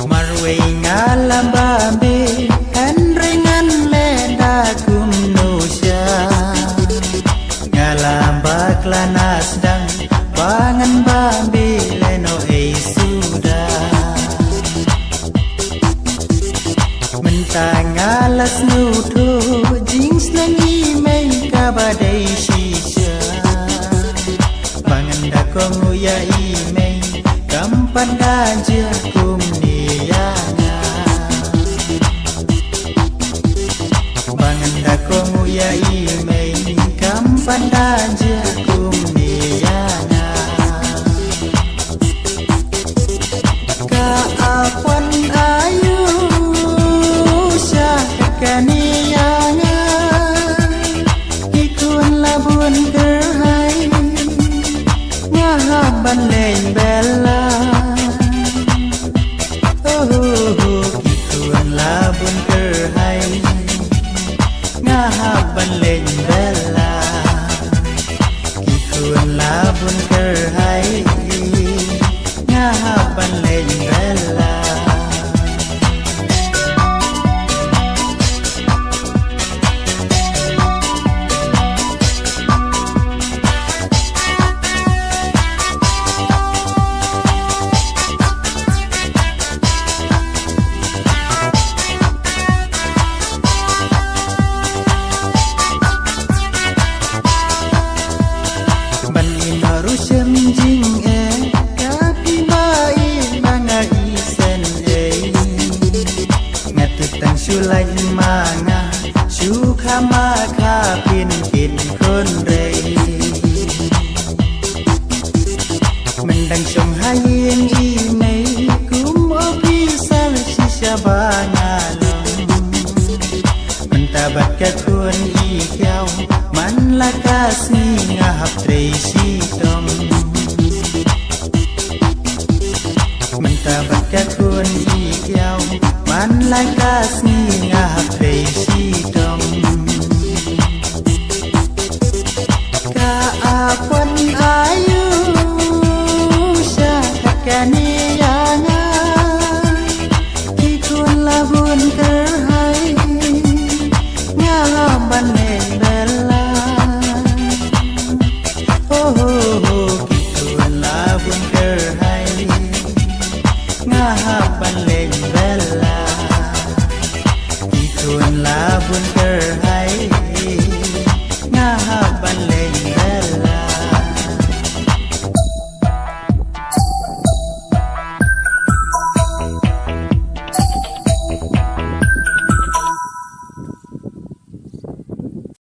Marwai lambabe Henrengan leda kumnusya Ngalamba klanas dang Bangan babe leno sudah Mentang alas nuto Jings nangi may kabadai shisha Bangan da konguya imay Kampan gajah kumniyana Bangan da konguya imay Kampan gajah kumniyana Kaapan ayu Kaniyanga Ikun labun gerhai Ngahaban leng bella Ikun labun gerhai Ngahaban leng bella Ikun labun gerhai Ngahaban leng bella Sulai manga Suka maka pinkin kun rei Mendang syong hayin imay Kum opisal sisya bangalong Mentabat kakun ikaw Man lakas ni ngahap trey sitong Mentabat kakun ikaw Man lakas ni ngahap trey sitong Kaapan ayu siya kaniyanga Ikun labun kerhai Ngahaban leng bella Ikun labun kerhai Ngahaban leng bella Ikun labun kerhai